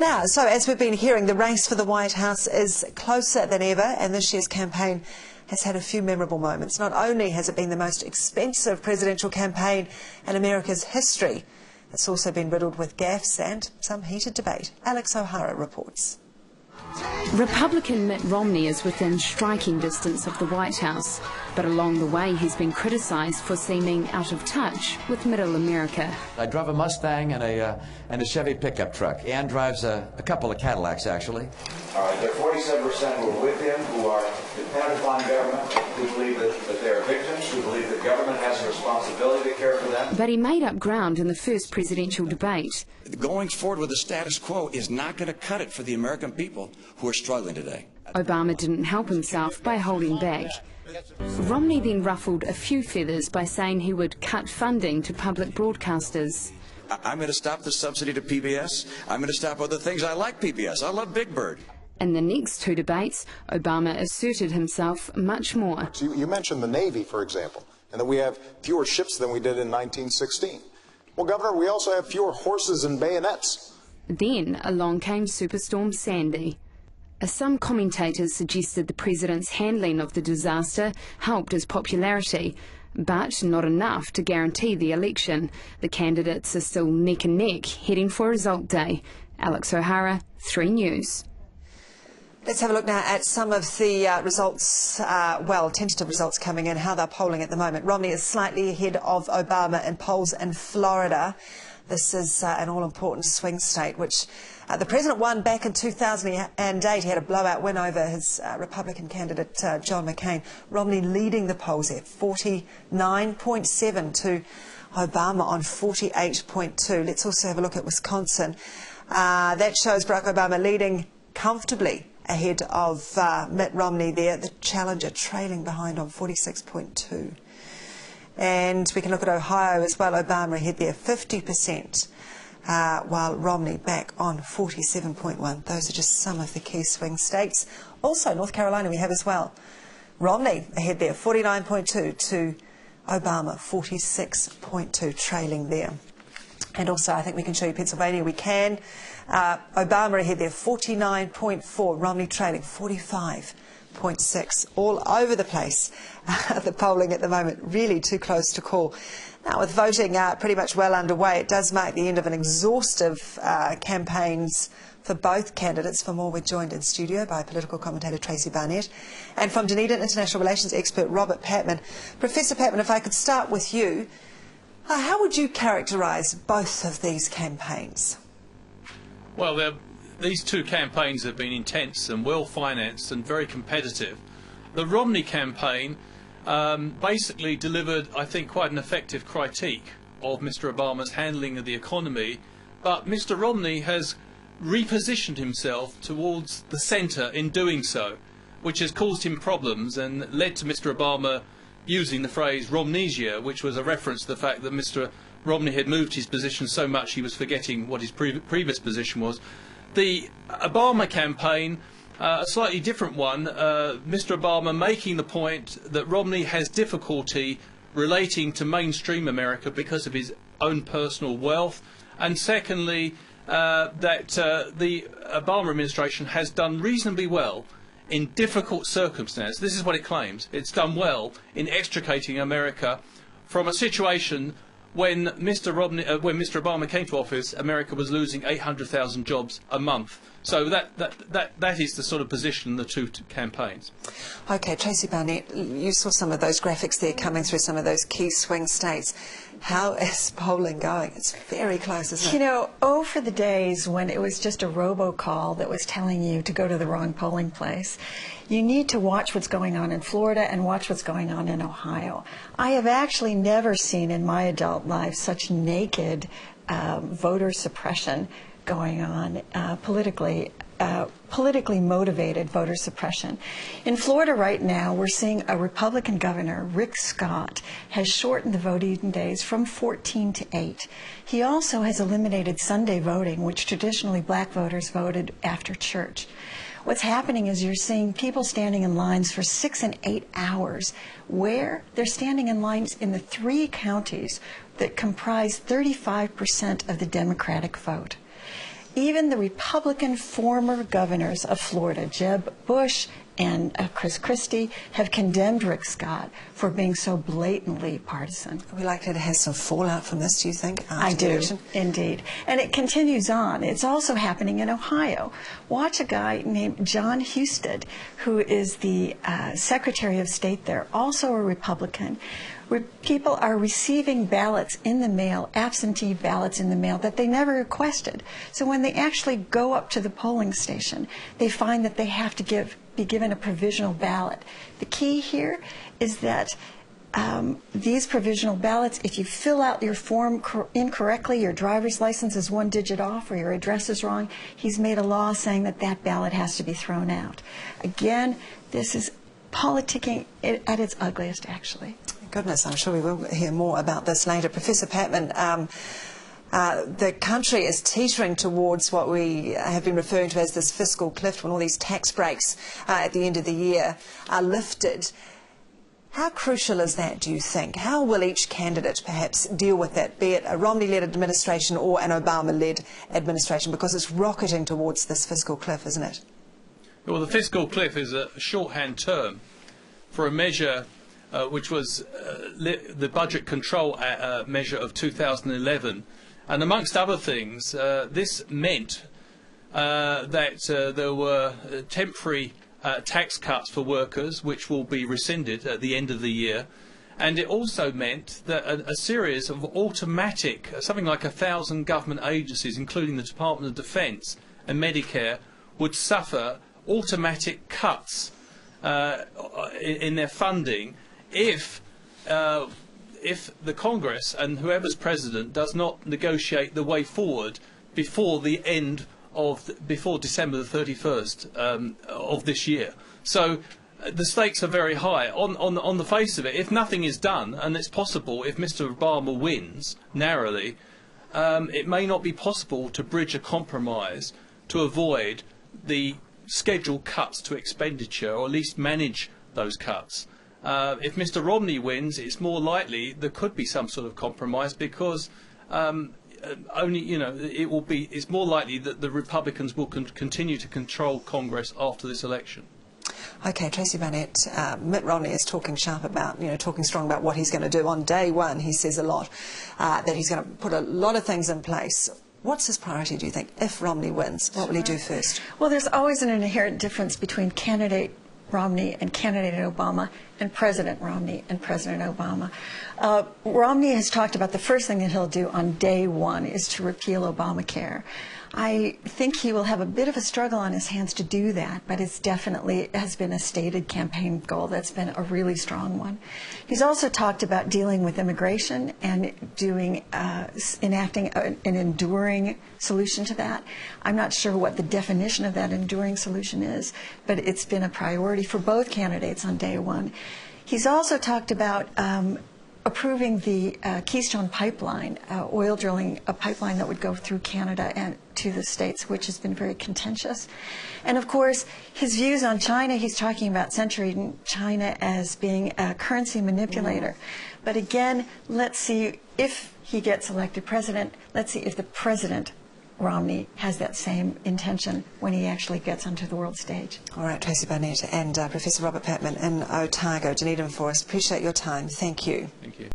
Now, so as we've been hearing, the race for the White House is closer than ever, and this year's campaign has had a few memorable moments. Not only has it been the most expensive presidential campaign in America's history, it's also been riddled with gaffes and some heated debate. Alex O'Hara reports. Republican Mitt Romney is within striking distance of the White House, but along the way he's been criticised for seeming out of touch with middle America. I drive a Mustang and a Chevy pickup truck. Ann drives a couple of Cadillacs, actually. All right, there are 47% who are with him, who are dependent upon government, who believe that they're victims, who believe that government has a responsibility to care for them. But he made up ground in the first presidential debate. Going forward with the status quo is not going to cut it for the American people who are struggling today. Obama didn't help himself by holding back. Romney then ruffled a few feathers by saying he would cut funding to public broadcasters. I'm going to stop the subsidy to PBS. I'm going to stop other things. I like PBS. I love Big Bird. In the next two debates, Obama asserted himself much more. So you mentioned the Navy, for example, and that we have fewer ships than we did in 1916. Well, Governor, we also have fewer horses and bayonets. Then along came Superstorm Sandy. Some commentators suggested the president's handling of the disaster helped his popularity, but not enough to guarantee the election. The candidates are still neck and neck, heading for result day. Alex O'Hara, 3 News. Let's have a look now at some of the results, tentative results coming in, how they're polling at the moment. Romney is slightly ahead of Obama in polls in Florida. This is an all-important swing state, which the president won back in 2008. He had a blowout win over his Republican candidate, John McCain. Romney leading the polls at 49.7 to Obama on 48.2. Let's also have a look at Wisconsin. That shows Barack Obama leading comfortably ahead of Mitt Romney there, the challenger trailing behind on 46.2. And we can look at Ohio as well. Obama ahead there, 50%, while Romney back on 47.1. Those are just some of the key swing states. Also, North Carolina we have as well. Romney ahead there, 49.2 to Obama, 46.2, trailing there. And also, I think we can show you Pennsylvania. We can. Obama ahead there, 49.4. Romney trailing, 45.6. All over the place, the polling at the moment, really too close to call. Now, with voting pretty much well underway, it does mark the end of an exhaustive campaigns for both candidates. For more, we're joined in studio by political commentator Tracey Barnett and from Dunedin international relations expert Robert Patman. Professor Patman, if I could start with you, how would you characterise both of these campaigns? Well, these two campaigns have been intense and well financed and very competitive. The Romney campaign basically delivered, I think, quite an effective critique of Mr. Obama's handling of the economy, but Mr. Romney has repositioned himself towards the centre in doing so, which has caused him problems and led to Mr. Obama using the phrase Romneysia, which was a reference to the fact that Mr. Romney had moved his position so much he was forgetting what his previous position was. The Obama campaign, a slightly different one, Mr. Obama making the point that Romney has difficulty relating to mainstream America because of his own personal wealth, and secondly, that the Obama administration has done reasonably well in difficult circumstances. This is what it claims. It's done well in extricating America from a situation when Mr. Obama came to office, America was losing 800,000 jobs a month. So that is the sort of position in the two campaigns. Okay, Tracey Barnett, you saw some of those graphics there coming through some of those key swing states. How is polling going? It's very close, isn't it? You know, for the days when it was just a robocall that was telling you to go to the wrong polling place. You need to watch what's going on in Florida and watch what's going on in Ohio. I have actually never seen in my adult life such naked voter suppression going on politically motivated voter suppression. In Florida right now, we're seeing a Republican governor, Rick Scott, has shortened the voting days from 14 to 8. He also has eliminated Sunday voting, which traditionally black voters voted after church. What's happening is you're seeing people standing in lines for 6 and 8 hours, where they're standing in lines in the 3 counties that comprise 35% of the Democratic vote. even the Republican former governors of Florida, Jeb Bush and Chris Christie, have condemned Rick Scott for being so blatantly partisan. Are we likely to have some fallout from this, do you think? I do, indeed. And it continues on. It's also happening in Ohio. Watch a guy named John Husted, who is the Secretary of State there, also a Republican. People are receiving ballots in the mail, absentee ballots in the mail that they never requested. So when they actually go up to the polling station, they find that they have to be given a provisional ballot. The key here is that these provisional ballots, if you fill out your form incorrectly, your driver's license is 1 digit off or your address is wrong, he's made a law saying that that ballot has to be thrown out. Again, this is politicking at its ugliest, actually. Goodness, I'm sure we will hear more about this later. Professor Patman, the country is teetering towards what we have been referring to as this fiscal cliff, when all these tax breaks at the end of the year are lifted. How crucial is that, do you think? How will each candidate perhaps deal with that, be it a Romney-led administration or an Obama-led administration, because it's rocketing towards this fiscal cliff, isn't it? Well, the fiscal cliff is a shorthand term for a measure which was the budget control measure of 2011. And amongst other things, this meant that there were temporary tax cuts for workers, which will be rescinded at the end of the year. And it also meant that a series of automatic, something like 1,000 government agencies, including the Department of Defence and Medicare, would suffer automatic cuts in their funding if the Congress and whoever's president does not negotiate the way forward before the end of before December the 31st of this year. So the stakes are very high. On the face of it, if nothing is done, and it's possible if Mr. Obama wins narrowly, it may not be possible to bridge a compromise to avoid the scheduled cuts to expenditure, or at least manage those cuts. If Mr. Romney wins, it's more likely there could be some sort of compromise, because it's more likely that the Republicans will continue to control Congress after this election. Okay, Tracey Barnett, Mitt Romney is talking sharp about, talking strong about what he's going to do. On day one, he says a lot, that he's going to put a lot of things in place. What's his priority, do you think, if Romney wins? What will he do first? Well, there's always an inherent difference between candidate Romney and candidate Obama and President Romney and President Obama. Romney has talked about the first thing that he'll do on day one is to repeal Obamacare. I think he will have a bit of a struggle on his hands to do that, but it's definitely has been a stated campaign goal that's been a really strong one. He's also talked about dealing with immigration and enacting an enduring solution to that. I'm not sure what the definition of that enduring solution is, but it's been a priority for both candidates on day one. He's also talked about approving the Keystone Pipeline, oil drilling, a pipeline that would go through Canada and to the States, which has been very contentious. And of course, his views on China, he's talking about censoring China as being a currency manipulator. But again, let's see if he gets elected president, let's see if the president, Romney, has that same intention when he actually gets onto the world stage. All right, Tracey Barnett and Professor Robert Patman in Otago, Dunedin for us. Appreciate your time. Thank you. Thank you.